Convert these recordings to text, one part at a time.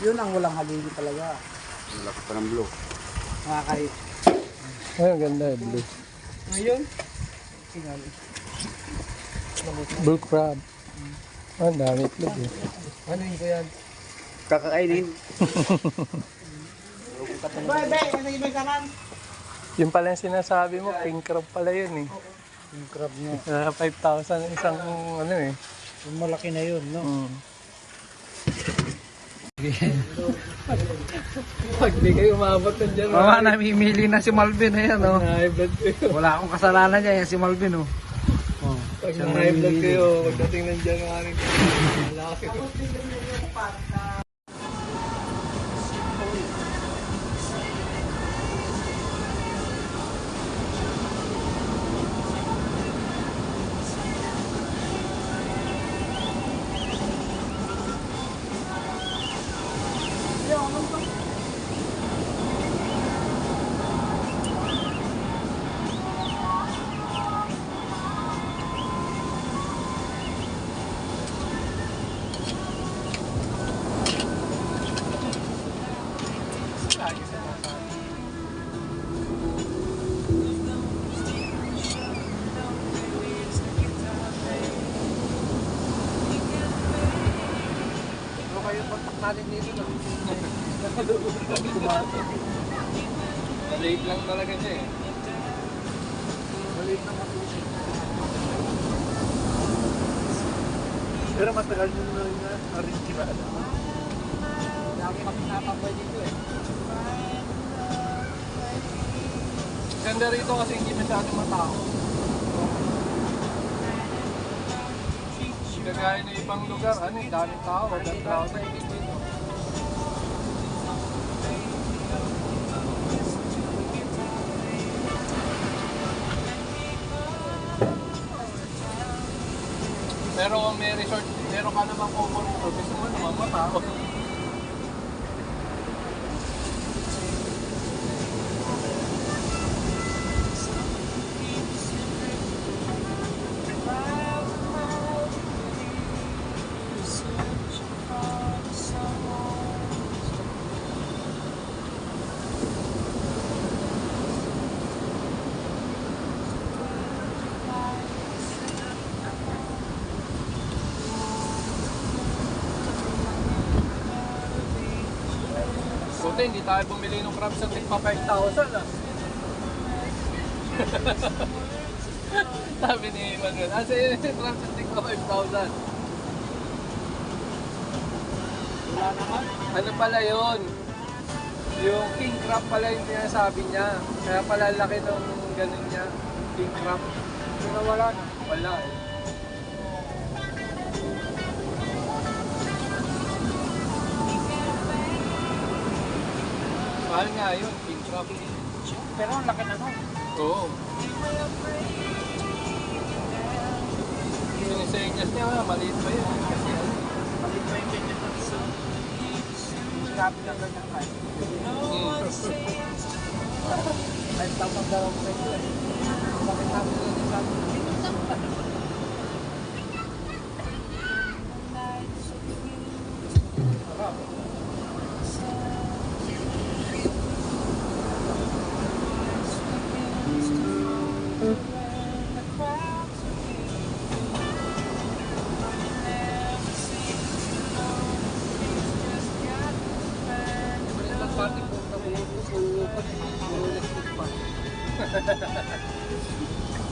Yun ang walang halili talaga. Malaki pa ng blue. Nakakahit. Ay, ang ganda eh, blue. Ngayon, sinali. Blue crab. Ah, ang dami itlog eh. Ano yun ko yan? Kakakainin. Bay, bay, ano yung may kaman? Yung pala yung sinasabi mo, king crab pala yun eh. Yung crab niya. 5,000 isang ano eh. Yung malaki na yun, no? Mm. Pag di kayo umabot na dyan. Mama, namimili na si Malvin. Ayan, oh. High blood kayo. Wala akong kasalanan dyan. Yan si Malvin, oh. Oh. Pag Siyang high blood namimili. kayo, pagdating ng January, malaki. Ano kayo kontak natin dito, no? Late lang talaga siya eh. Maliit na matusin. Pero matagal nyo na rin na rin diba? Dami kami napapay dito, eh. Ganda rito kasi hindi masyadong matao. Kagaya ng ibang lugar, ano yung daming tao, daming tao na hindi dito. Pero kung may resort, meron ka naman favorite, gusto mo naman matao. Buti hindi tayo bumili ng crab sa tigpa 5,000 ah. Sabi ni Manuel, asa yun yung crab sa tigpa 5,000? Wala naman. Ano pala yun? Yung king crab pala yung sinasabi niya. Kaya pala laki ng ganun niya. King crab. Pero wala na. Wala eh. Mahal nga yun, king crab. Pero ang laki na, no? Oo. Sinisenyas niya, maliit pa yun. Kasi ano. Maliit pa yung ganyan na isa. Sinabi lang ganyan kayo. 5,000 daw ang presyo, eh. Bakit namin lang yung sabi? Sarap. Pati po na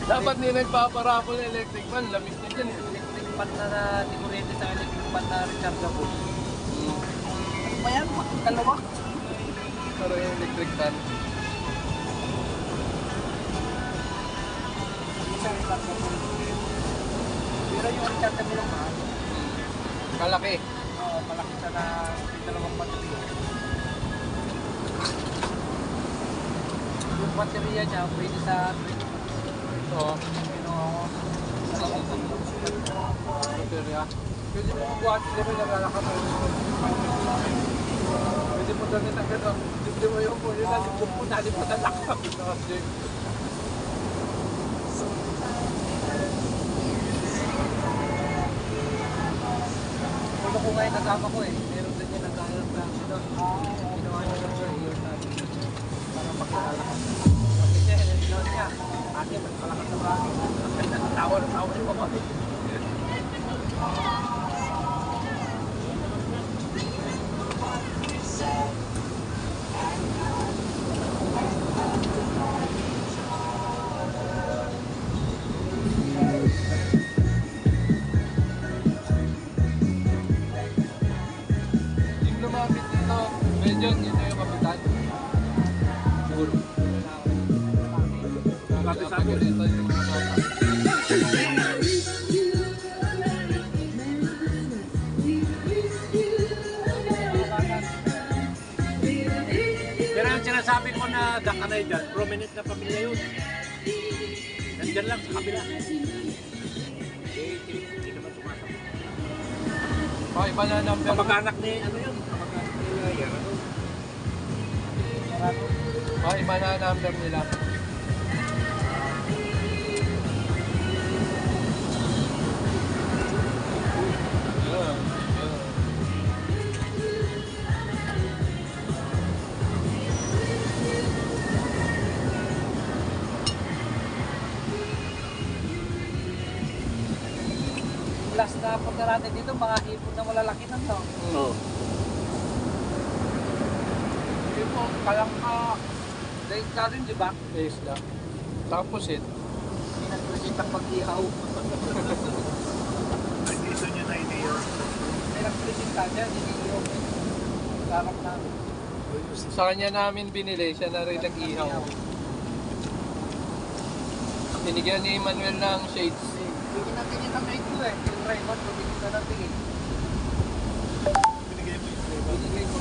dapat ni nagpaparapol ng electric fan, lamig na dyan eh. Electric pan na tikurete sa electric pan na rechargeable. Ano ba yan? Dalawa? Pero yung electric fan, Isa rechargeable. Pero yung rechargeable lang mahal. kalaki. Oo, malaki siya na may dalawang baterya. Yung baterya niya, pwede sa Oo. baterya. Pwede mo buhat, di ba naglalakad mo? Pwede mo doon na gano'n. Hindi mo yung po, yun na, libog mo na, libog na lakad. Ano ko ngayon kasama ko eh. Meron din yan nagkaharap na. doon. Ginawa niya ng surveyor natin. Para makilala ka. Kasi siya, hinilaw niya. Akin, magpalakas na bagay. Tawa yung mga. Yung lumapit dito, medyo dito yung kapitan. Siguro. Sabi dito yung mga bata. Pero ang sinasabi ko na Dakanay dyan, prominent na pamilya yun. Nandyan lang sa kabila. Hindi naman sumasama. Okay, iba na number. Kamag-anak ni, ano yun? Kamag-anak ni Layer. Okay, iba na number nila. Last na punta natin dito, mga hipon na malalaki na to. Oo. Yung po, kalangka, daig ka rin, di ba? Isla. Tapos Hindi nagpresitang mag-ihaw. Dito nyo na idea. May nagpresita dyan, iniihaw. Sarap namin. sa kanya namin binili, siya na rin nag-ihaw. Binigyan ni Manuel ng shades. Hindi natin yung namay ko eh. Yung Raymond, pabili ka natin eh. Binigay ko.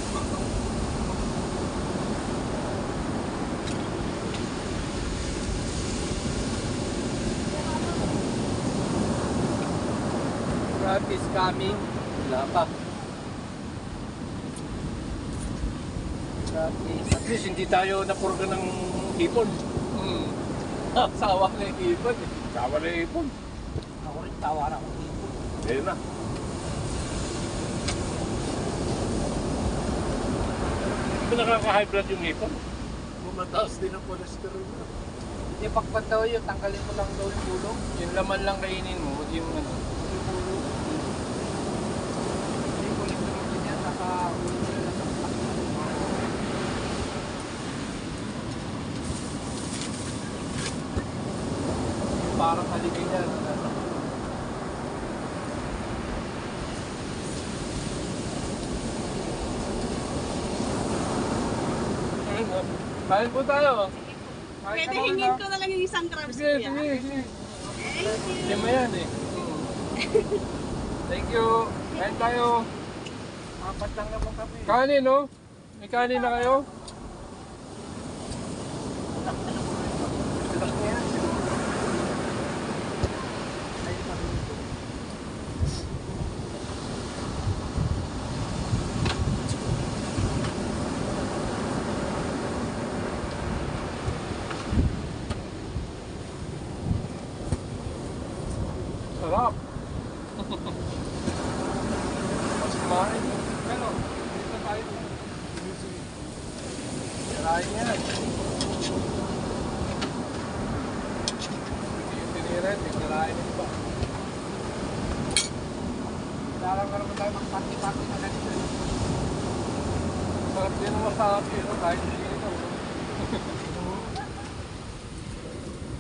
Crab is coming. Wala pa. Crab is... At least hindi tayo napurga ng ipon. Sawa na yung ibon eh. Sawa na yung ipon. Ako rin tawa na ako. Ayun na. Hindi ba nakaka-high blood yung ipon? Bumataas din ang cholesterol na. Yung pakpat daw yun, tanggalin mo lang daw yung bulong. Yung laman lang kainin mo, yung ano. Yung bulong. Hindi ko ulit naman din yan. Naka-ulo na lang ng pakpat. Parang haligay na. Kain po tayo. Pwede hingin ko na lang yung isang crabs Sige, kuya. sige, sige. Thank you. Hindi mo yan eh. Thank you. Kain tayo. Apat lang naman kami. Kanin, no? May kanin na kayo? Sarap. Mas kumain. Pero, dito tayo. Kirain yan. Yung tinirin, kirain yung iba. Kailangan ka naman tayo mag-party-party na ganito. Sarap din ang masarap yun, kahit hindi ito.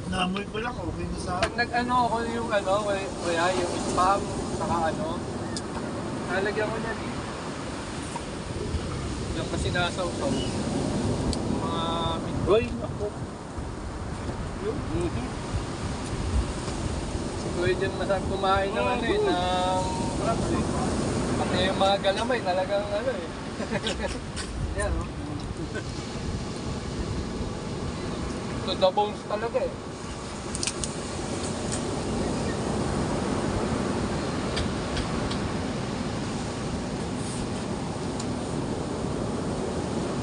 Naamoy ko lang, okay na sa Pag nag-ano ako yung ano, kaya yung spam, saka ano, nalagyan ko yan eh. Yung kasi nasaw-saw. Mga Uy, ako. si Kuya dyan masarap kumain ng ano eh, ng crabs eh. Pati yung mga galamay talagang ano eh. Yan o. To the bones talaga eh.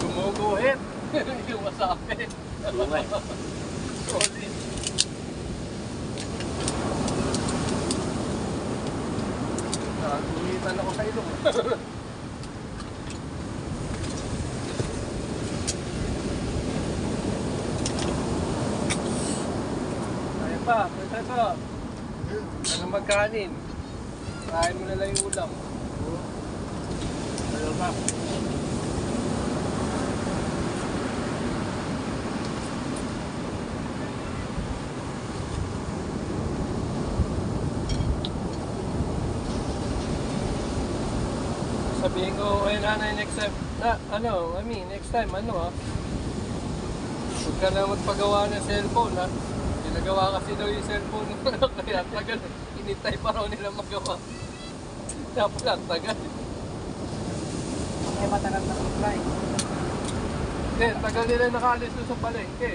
Gumuguhit. Yung wasabi. Lumay. Solid. Nakaguhitan ako sa ilong. ka. Ano magkanin? Kain mo na lang yung ulam. Ano ba? Sabihin ko, ay nanay, next time, next time, huwag ka na magpagawa ng cellphone, ha? Ginagawa kasi daw yung cellphone ng anak, kaya tagal, inintay pa raw nila magawa. Dapat lang, tagal. Kaya matagal na supply. Hindi, tagal nila nakaalis doon sa palengke.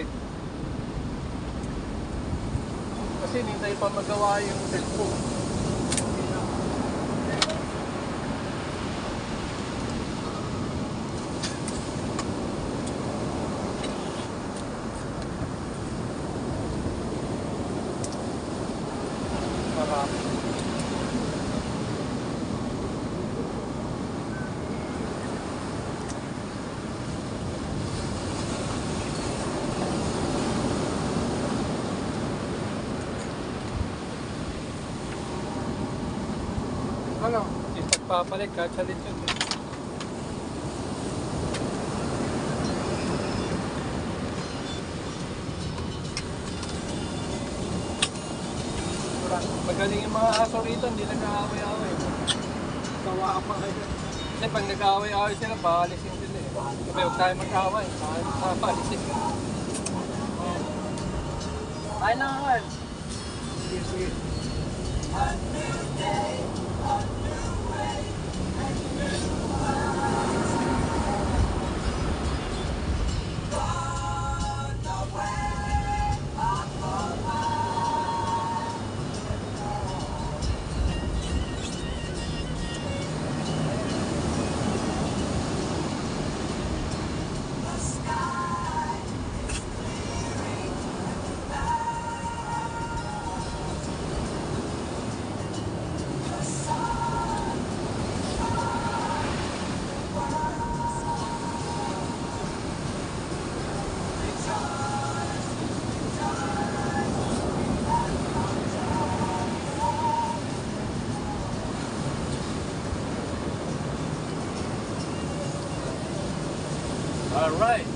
Kasi inintay pa magawa yung cellphone. Ano? Is nagpapalit kahit sa lechon. Magaling yung mga aso rito, hindi nag-aaway-aaway. Gawa ka pa kayo. Kasi pag nag-aaway-aaway sila, paalisin sila eh. Kasi huwag tayo mag-aaway, paalisin sila. Ay na nga. Sige. Alright.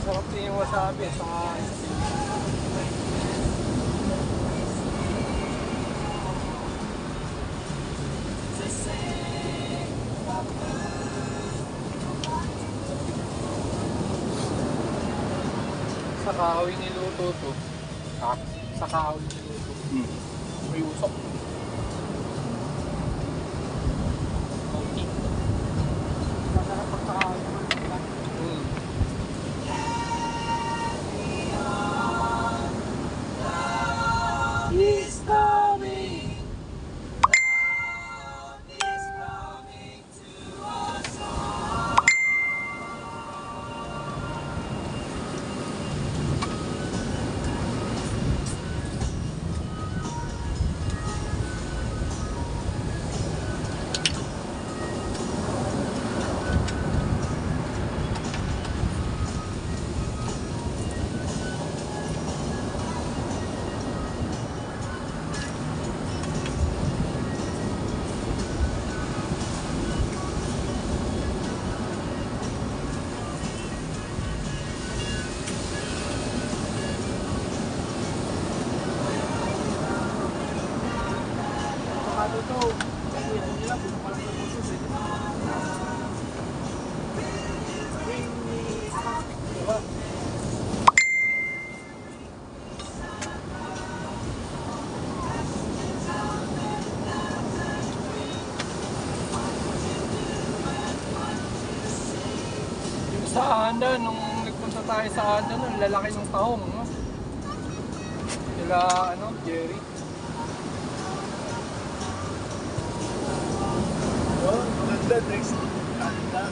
Sarap din yung wasabi sa sa kahoy niluto to. Ha? Sa kahoy niluto. May usok. Okay. Masarap pagkakain naman. He's coming. Ito, ito nila, buto pa lang ng puso. Diba? Yung sa Anda, nung nagpunta tayo sa Anda, ang lalaki ng tahong, no? Sila, Jerry. Oh, maganda next maganda.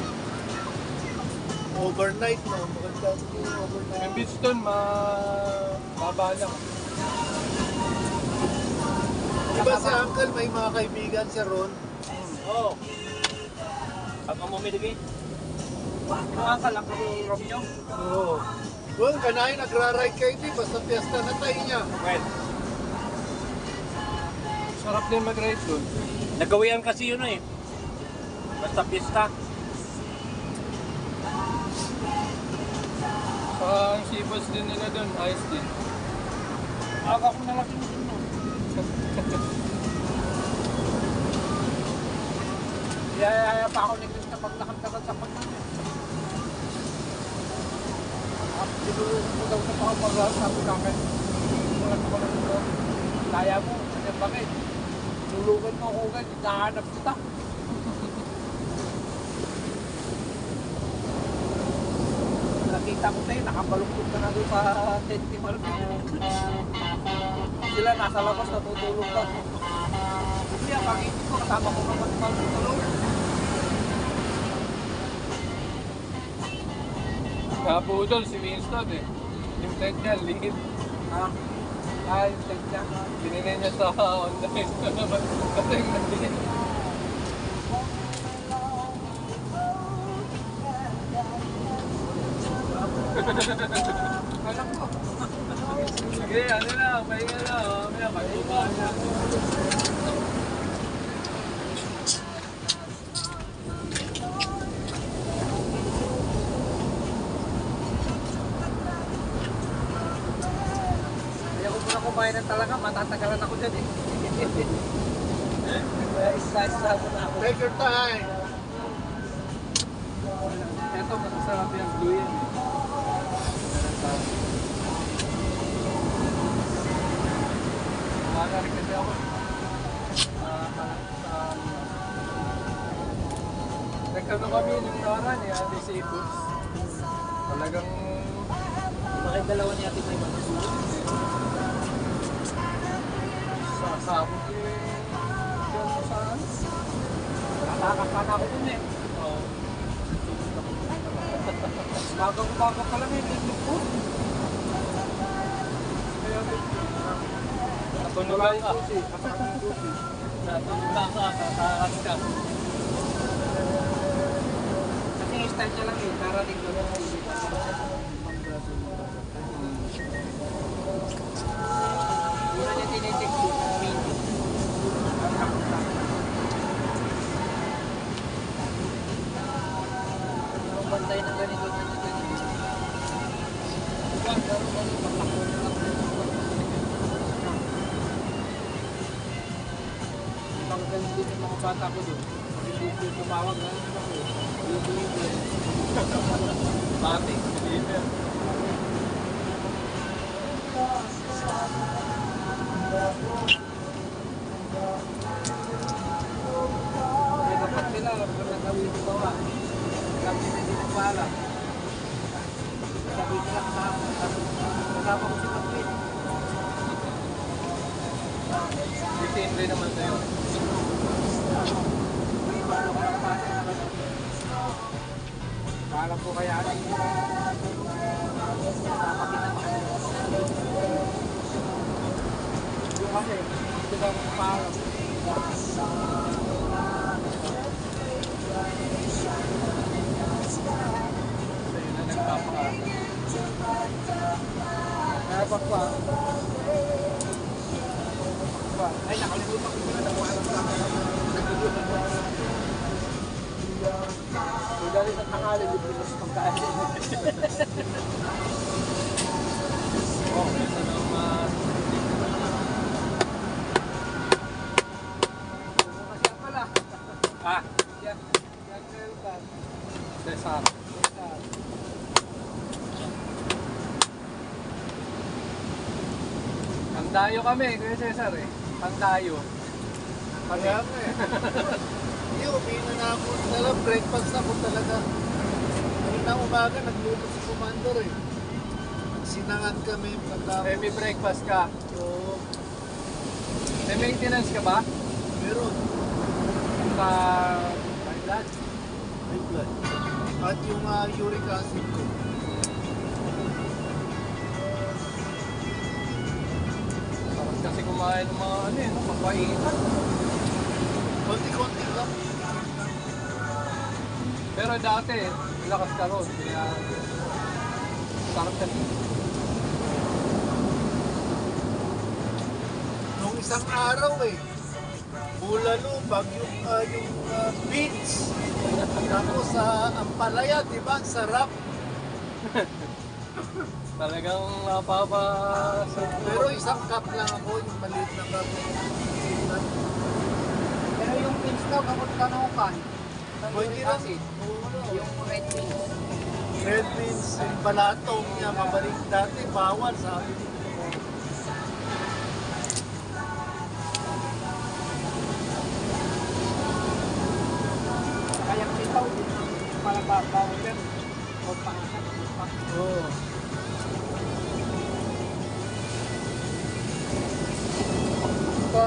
Overnight no, maganda yung overnight. Yung beach doon, mababa lang. Diba si Uncle may mga kaibigan si Ron? Oo. Pag mamumiligi, Mga kalak ng room nyo. Oo. Well, kanahin nagra-ride kayo di, basta piyesta na tayo niya. Well, Sarap din mag-ride doon. nagawian kasi yun eh. Basta pista. Ang sibos din nila doon, ayos din. Aga ko na lang yun. Yaya pa ako naglis na paglakad-lakad sa pagkakas. Sinulong ko daw sa pakapagal, sabi sa akin. Sulat ko lang ito. Kaya mo, kasi bakit? Sinulugan mo ako agad, hinahanap kita. Nakita ko tayo, nakabalungkot ka na doon sa tent ni Marvin. Sila nasa labas, natutulog ka. Kasi ang pagising ko, kasama ko naman matutulog. Kapudol si Winston eh. Yung tent niya, lingit. Yung tent niya. Binigay niya sa online. Kasi yung nabili. Alam ko. Sige, ano na, pahinga na. Mamaya, pagbubuhan na. Kaya ko muna kumain ng talaga, matatagalan ako dyan eh. Kaya isa-isa muna ako. Take your time. Ito, masasarap yung blue yan eh. Kumana rin kasi ako. Nagkano kami nung naran eh, ate si Ibus. Talagang Bakit dalawa ni Ate May masusunod? sasabog yung dyan sa saan. Nakakakana ako dun eh. Oo. Bagang-bagang pa lang eh, liblog ko. Natunugan ka. Natunugan ka, kakakas ka. Kasi yung style niya lang eh, narating ko lang. Una niya tinitik ko, mini. Ang bantay ng ganito na niya ganito. Ang galing din yung mga bata ko doon. Hindi ko tumawag na ako. Bati, deliver. Kaya dapat sila, pag nagawin ko ba, kami na din ang bahala. Sabi ko lang kasama ko si Patrick. Depende naman sa'yo. May paano ka nakapasok na ganun. Paalam ko kaya ano yung kasama kita yung kasi, hindi ba mo paalam? Sa'yo na nagpapakata. Kaya pa. Ay, nakalimutan ko na mo alam sa akin. Dahil sa tangali, libre ko sa pagkain. Oh, ito naman. Masya pala. Ah, Yan Nelson. Cesar. Pandayo kami, Kuya Cesar eh. Pandayo. Kaya nga eh. Hindi, umina na ako. Talagang breakfast ako talaga. Kanina umaga, nagluto si Commander eh. Sinangad kami. Heavy breakfast ka. So, May maintenance ka ba? meron. Sa Thailand? High blood. At yung uric acid ko. Sarap kasi kumain ng mga ano eh, no? Mapaitan. Konti-konti lang. Pero dati, malakas ka ron. Kaya, sarap kasi. Nung isang araw bulalo, yung beans. Tapos sa ampalaya, di ba? Ang sarap. Talagang napapasarap. Pero isang cup lang ako, yung maliit na cup. Pero yung beans daw, kapag kanukan, Pwede rin. yung red beans. Red beans, yung balatong niya, mabalik dati, bawal sabi ko. Kaya sitaw, para bawal yan. Huwag pangasan. Oo. Ito,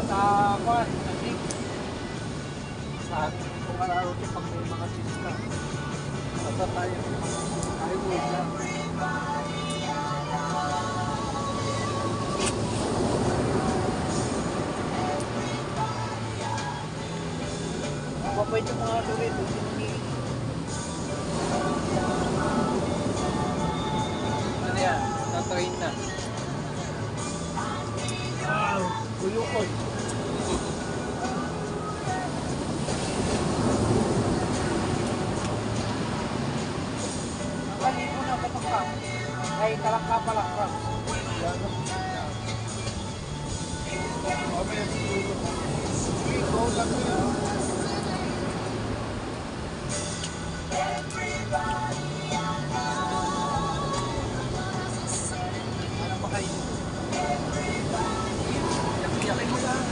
kwan, nasik. Saan? Kung araw ito, pag may mga sista. Basta tayo. Tayo wait lang. Mabait yung mga tuloy. Ano yan? Na-train na. Uyukon. Kanino na batang ka? Ay, kalangka pala ka. Ikaw lang yun. Ano ba kayo? Yakin mo lang.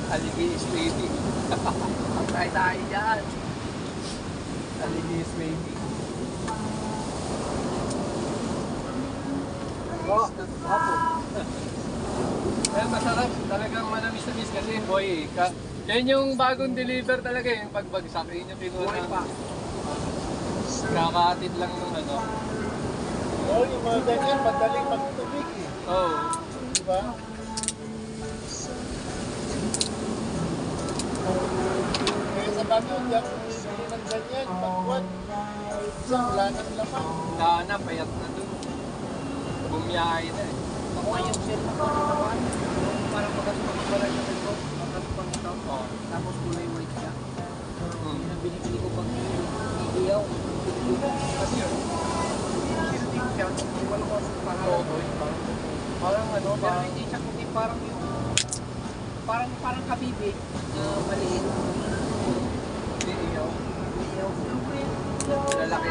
Aligi is waiting. Tayo dyan. Aligi is waiting. Oh, hapo. Kaya masarap. Talagang manamis-namis kasi boy. Yan yung bagong deliver talaga yung pagbagsak. Yun yung kinuha Buhay pa. Kakatid lang ng ano. Oh, yung mga ganyan, madaling magtubig Oh. Di ba? Kaya sa bago, hindi ako bumibili ng ganyan. Pagkuhan, wala nang laman. Daan na, payat na dun. Bumiyahe na eh. Ako nga yung set na ko naman. Parang magkasumpag-balay na ito. Magkasumpag ito. Oh. Tapos kulay white siya. Hmm. Yun ang binibili ko pag iiyaw. Kasi yun. Silding siya. Hindi ko alam kung parang. Oo, boy. Parang ano, Pero parang hindi siya kundi parang yung parang kabibi na maliit. iiyaw. Iiyaw. Lalaki.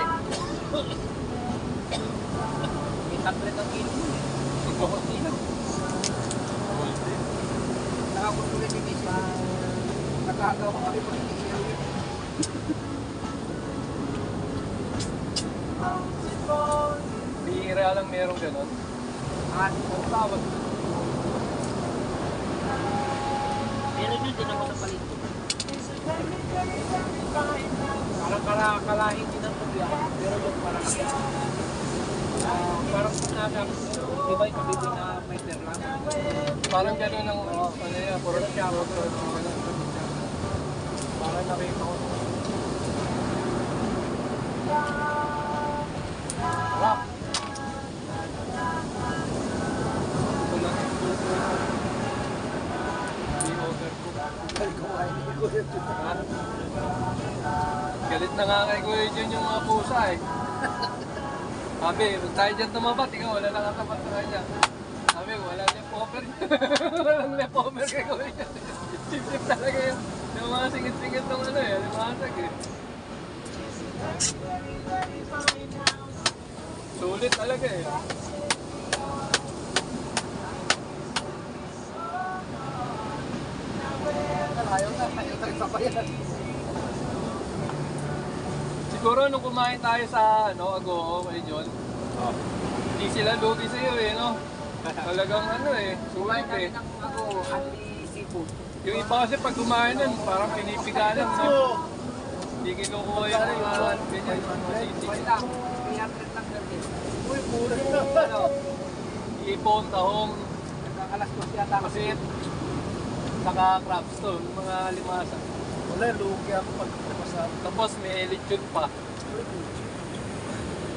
May 100 ang kilo. Hindi lang. Nakakutuloy din siya. Nakagawa ko kami pag iiyaw yun. Bihira lang merong ganon. Ang tawag. Meron yun din ako sa palito. Parang kalahin din ang tubig. Pero yung parang parang sinasabi di ba yung kabibi na may perlang? Parang ganon ang ano yan, puro siya. Parang nakita ko. Sarap. Ito lang yung gusto. Hindi overcook. Galit na nga kay Kuya Jun yung mga pusa eh. Sabi, huwag tayo dyan tumabat. Ikaw, wala lang katapat sa kanya. Sabi, wala leftover. Walang leftover kay Kuya Jun. Sip-sip talaga yung mga singit-singit ng ano eh. Limasag eh. Sulit talaga eh. Ayaw na, ayaw na sa bayan. Siguro nung kumain tayo sa Agoo, kay John, hindi sila lugi sa'yo eh, no? Talagang ano eh, sulit eh. Ng ako, only seafood. Yung iba kasi pag kumain nun, parang pinipigalan, no? Hindi kinukuha yung mga ganyan, mga sisig. Wala, 300 lang ganyan. Uy, mura na. Ano, ipon, tahong, alas 2 yata kasi. Kasi saka crabs to, yung mga limasan. Wala, lugi ako pagkatapos sa Tapos may lechon pa.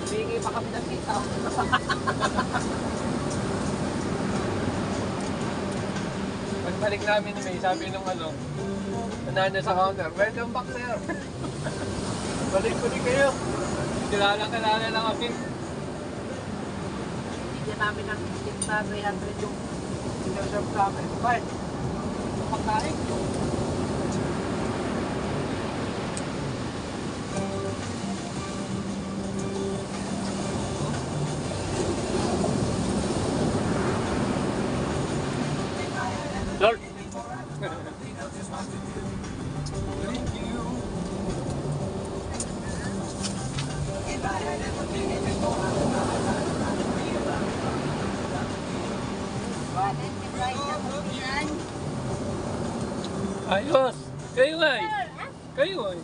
Hingi pa kami ng kita. Pagbalik namin may sabi nung nanay sa counter, welcome back sir. balik ko din kayo. Kilala lang kami. Hindi namin ang kita 300 yung sinerserve namin. Bakit? Pagkain. Lord! Ayos! Kayo nga eh! Kayo eh!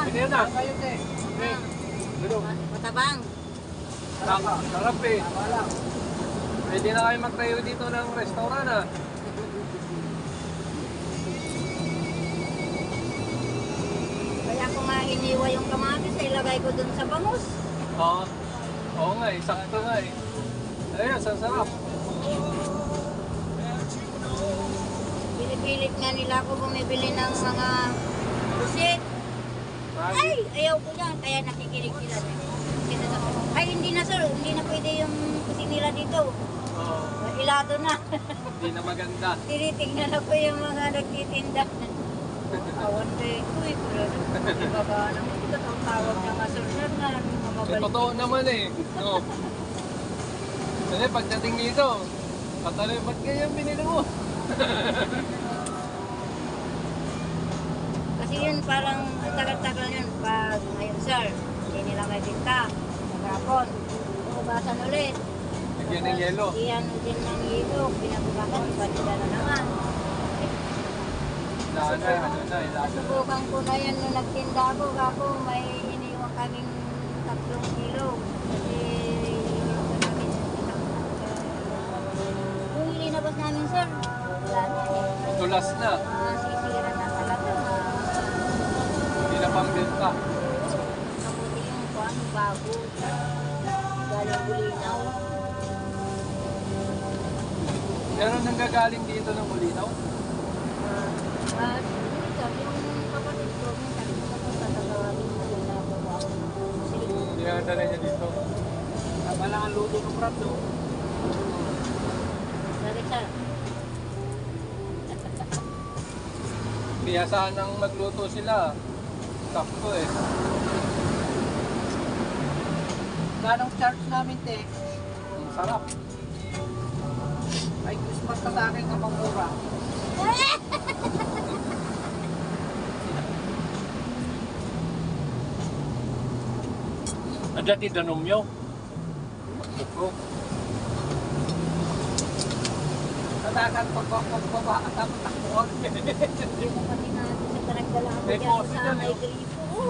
Hindi na. Kayo te. Matabang. Sarap eh! Pwede na kayo magtayo dito ng restaurant ah! Kaya ko nga iniwa yung kamatis, ilagay ko dun sa bangus. Oo. Oo nga eh, sakto nga eh. Ayun, sarap. Pinipilit nga nila ako bumibili ng mga pusit. Ay, ayaw ko yan. Kaya nakikinig sila. Ay, hindi na sir. Hindi na pwede yung pusit nila dito. Oo. Ilado na. Hindi na maganda. Tinitingnan ako yung mga nagtitinda. Awan kay uy, pero iba ba naman ito ang tawag ng asurnan nga ng mga Eh, mabalik. totoo naman eh. No. Kasi pagdating dito, pataloy, ba't ganyan binili mo? Kasi yun parang ang tagal-tagal yun. Pag ngayon sir, hindi nila may binta. Maghapon, bukasan ulit. Bigyan ng yelo. Iyan din ng yelo, pinabukasan, iba nila na naman. Nasubukan ko na yan nung nagtinda ako. Ako may iniwan kaming 3 kilo. Kasi iniwan ko namin isang kung ilinabas namin sir, wala na eh. Tulas na. Sisira na talaga. Hindi na pambenta. Kamuti yung kuhan, bago. Galing Bulinaw. Meron nanggagaling dito ng Ulinaw? At yung kapatid ko, minsan ko tatagawin mo na ako. Hindi na dala niya dito. Tama lang ang luto ng crab no. Dali sir. Biyasaan ng magluto sila. Sakto eh. Ganong charge namin te. Ang sarap. Ay Christmas ka sa akin kapag mura. Ada ti danomyo. Buko. Katakan pagbaba at tapos takbuhan. Yung pati nga sa karagdala ako May dyan poste sa dyan, may eh. gripo.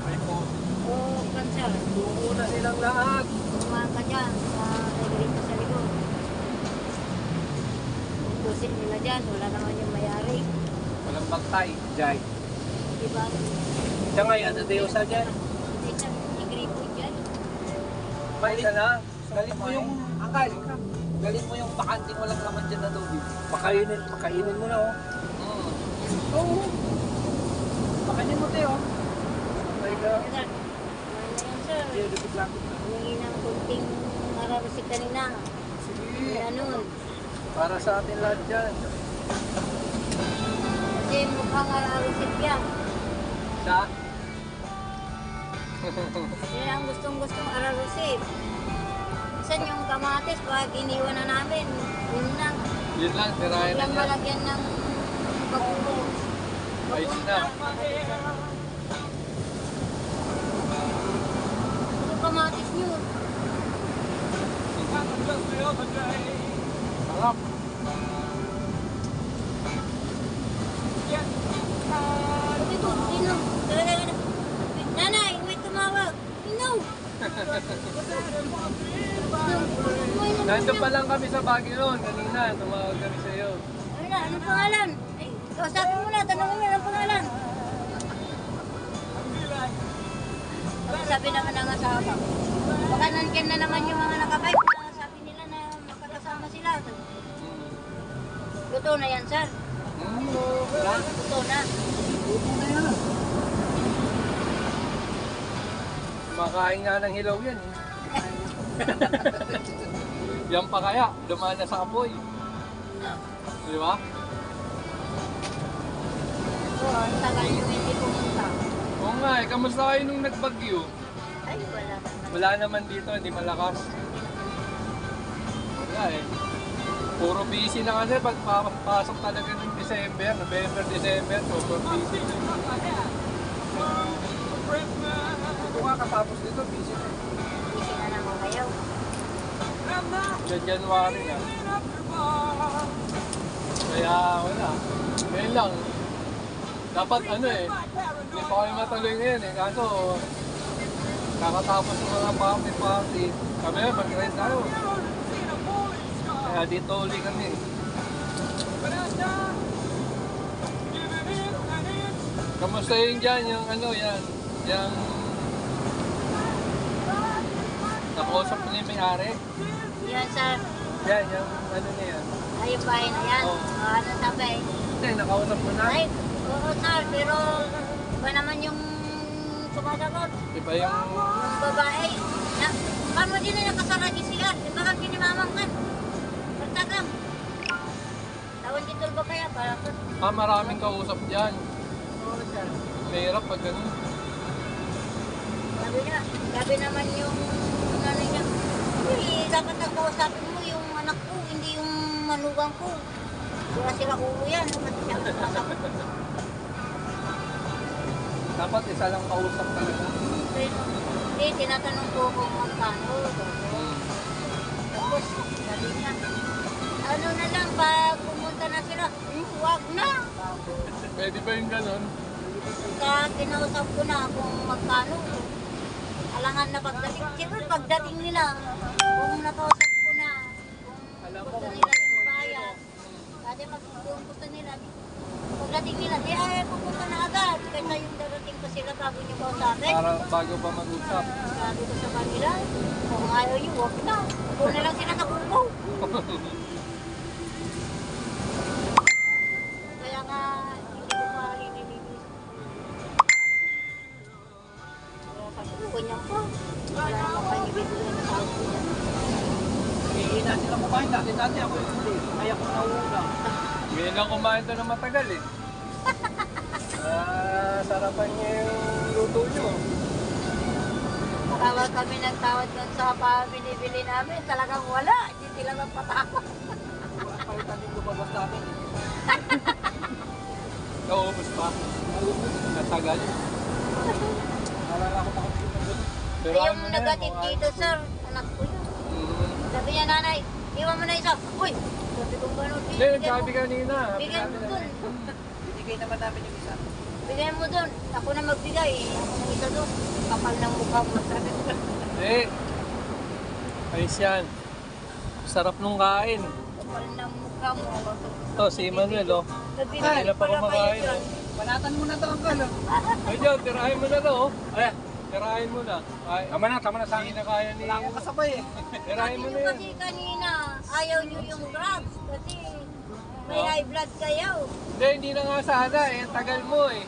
Ay po. Oo, kansa. Buko na silang lahat. Kumahan ka dyan sa may gripo sa likod. Tusin nila dyan, wala naman yung mayari. Walang bantay. Jai. Diba? Siya ngayon, ano tayo sa dyan? Hindi siya may gripo dyan. Paisa na. Galing mo yung angkal. Galing mo yung bakanting walang laman dyan na dobi. Pakainin mo na oh. Oo. Bakanin mo tayo. Ay ka. Sir, ano yan sir? Humingi ng kunting mararasik kanina. Sige. Ano? Para sa atin lahat dyan. Kasi mukhang mararasik yan. Sa? Yan ang gustong-gustong ararusin. Saan yung kamatis? Pag iniwan na namin, yun lang. Yun lang, tirahin na Lang yan. malagyan ng bago. Ayos na. Yung kamatis nyo. Sarap. Ito, sino? Nanay, Nandun pa lang kami sa Baguio noon. Kanina, tumawag kami sa iyo. Ano na, anong pangalan? Ay, kausapin mo na, tanongin mo anong pangalan. Tapos sabi naman ng asawa ko, baka nandyan na naman yung mga nakabike na sabi nila na makakasama sila. Totoo na yan, sir. Totoo na. Makain nga ng hilaw yan eh. Yan pa kaya, dumaan na sa apoy. Di ba? Oo, ang tagal yung hindi pumunta. Oo nga eh, kamusta kayo nung nagbagyo? Ay, wala naman. Wala naman dito, hindi malakas. Wala eh. Puro busy na kasi pagpapasok talaga ng December, November, December, super busy. Ito nga katapos dito, busy na. Busy na naman kayo. January na. Kaya wala. Ngayon lang. Dapat ano eh, hindi pa kami matuloy ngayon eh. Kaso, kakatapos ng mga party. Kami mag-ride tayo. Kaya dito uli kami. Kamusta yun dyan? Yung ano yan? Yung nakausap ko na yung may-ari? Yan, sir. Yan, yung ano na yan. Ay, yung bahay na yan. Oo. Ano sabi? Hindi, nakausap mo na. Ay, oo, sir. Pero, iba naman yung sumasagot. Iba yung... Yung babae. Na, paano din na nakasaragi sila? Di ba kang kinimamang ka? Pagtagang. Tawan dito ba kaya? Para ko. maraming kausap dyan. Oo, sir. Mahirap pag ganun. Sabi naman yung ano niya, uy, dapat ang kausapin mo yung anak ko, hindi yung manugang ko. Wala sila ulo yan. Dapat isa lang kausap talaga. Hindi, tinatanong ko kung magkano. Tapos, sabi niya, ano na lang, pag pumunta na sila, huwag na. Pwede ba yung ganun? Kaya kinausap ko na kung magkano. Alangan na pagdating. Siyempre pagdating nila, kung nakausap ko na, kung gusto nila yung bayan, kasi kung gusto nila, pagdating nila, di ay pupunta na agad. Kaya yung darating pa sila bago niyo kausapin. Para bago pa mag-usap. Sabi ko sa kanila, kung ayaw niyo, huwag na. Huwag na lang sila nakukuha. Kaya nga, hindi ko pa linilinis. Kaya sabi ko, ganyan po. Wala naman panibigyan na tao ko yan. Hihina sila kumain. Dati ako yung huli. Kaya ko nauuna. Ngayon lang kumain to na matagal eh. Sarapan niya yung luto niyo. Tawag kami ng tawad doon sa binibili namin. Talagang wala. Hindi sila magpatawag. Palitan yung lumabas namin. Naubos pa. Natagal. Nalala ko makapagpunta doon. Pero Yung ano na yun, nagatid mga- dito, sir. Anak ko yun. Sabi niya, nanay, iwan mo na isa. Uy! Sabi kong gano'n. Hindi, nagsabi kanina. Bigyan mo dun. Binigay naman namin yung isa. Bigyan mo dun. Ako na magbigay. Ako na isa dun. Kapal ng mukha mo. Sabi ko. Eh. Ayos yan. Sarap nung kain. Kapal ng mukha mo. Ito, si Manuel oh. Nagbibigay Ay, na pa pala kayo kumakain dyan. oh. Panatan mo na ito ang gano'n. Ay, John, tirahin mo na to oh. Ay, tirahin mo na. Ay, Tama na sa hindi akin. na kaya ni... Wala akong kasabay eh. Tirahin mo na yan. Kasi kanina, ayaw niyo yung drugs. Kasi may Oh. high blood kayo. Hindi na nga sana eh. Tagal mo eh.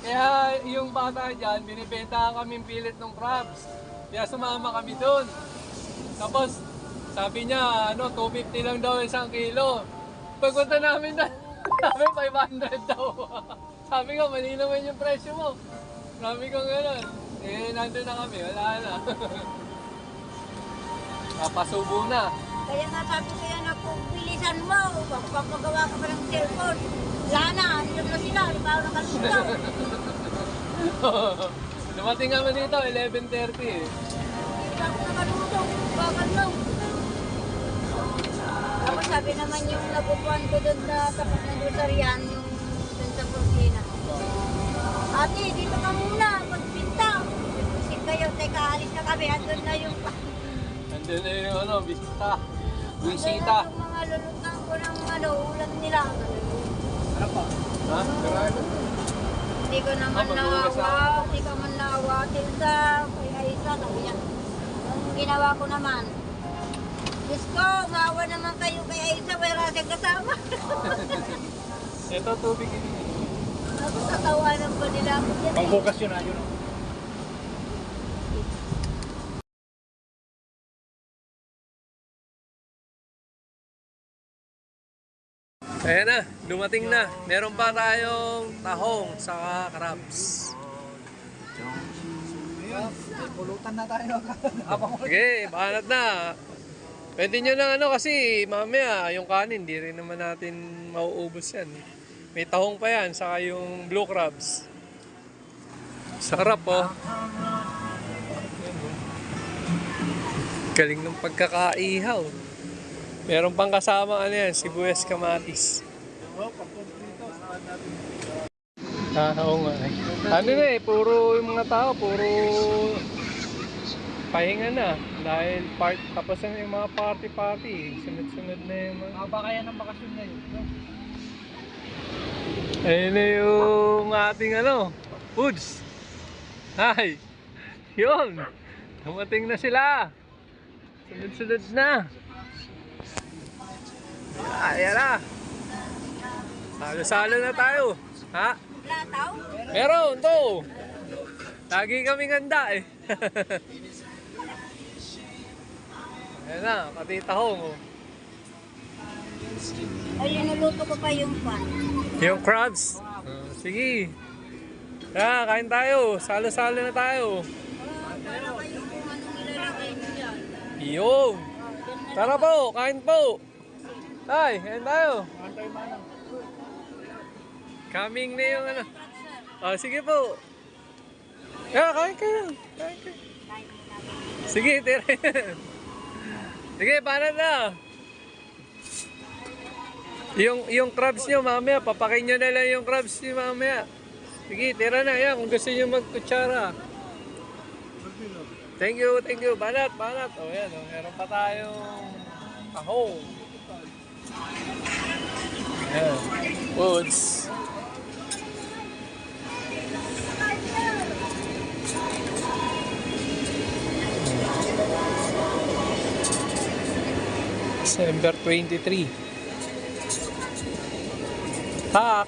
Kaya yung bata dyan, binibenta kami pilit ng crabs. Kaya sumama kami doon. Tapos, sabi niya, 250 lang daw 1 kilo. Pagpunta namin na, sabi 500 daw. Sabi ko, mali naman yung presyo mo. Sabi ko gano'n. Eh, nandun na kami, wala na. Papasubo na. Kaya nga sabi ko yan ako, bilisan mo. Papagawa ka pa ng cellphone. Wala na, andun na sila. Di ba ako nakalutaw? Dumating kami dito, 11:30 eh. Di ba ako nakalutaw? Bakal lang. Tapos sabi naman yung nabubuan ko doon na tapat ng Rosarian, yung doon sa Cortina. Ate, dito ka muna, magpinta. Isip kayo, Basta kaalis na kami, andun na yung... Andun na yung ano, bisita. Andun Bisita. na yung mga lulutan ko ng ano, ulam nila. Ano po? Ha? Hindi ko naman naawa, hindi ko man naawatin sa kay Aisa. Sabi niya, ang ginawa ko naman, Diyos ko, maawa naman kayo kay Aisa, wala siyang kasama. Ito, tubig ini. Tapos tatawanan pa nila ako dyan. Pangbukas yun, ayun. Ayan na, dumating na. Meron pa tayong tahong sa crabs. Pulutan na tayo. Okay, banat na. Pwede nyo lang ano kasi mamaya yung kanin, di rin naman natin mauubos yan. May tahong pa yan, saka yung blue crabs. Sarap oh. Galing ng pagkakaihaw. Meron pang kasama ano yan, sibuyas kamatis. Oo nga eh. Ano na eh, puro yung mga tao, puro pahinga na. Dahil tapos na yung mga party-party. Sunod-sunod na yung mga... Baka yan ang bakasyon na yun. Ayun na yung ating ano, foods. Hi! Yun! Dumating na sila! Sunod-sunod na! Ayan na! Salo-salo na tayo! Ha? Lataw? Meron to! Lagi kaming handa eh. Ayan na, pati tahong oh. Ayun, nuluto ko pa yung pan. Yung crabs. Sige. Tara, kain tayo. Salo-salo na tayo. Para kayo kung anong ilalagay nyo dyan. Yung. Tara po, kain po. Tay, kain tayo. Coming na yung ano. Oh, sige po. Kain kayo. Kain kayo. Sige, tira. Sige, paano na? Yung crabs nyo mamaya, papakin nyo na lang yung crabs nyo mamaya. Sige, tira na yan kung gusto nyo magkutsara. Thank you. Banat. O yan, meron pa tayong tahong. Ayan, foods. December 23. Tak!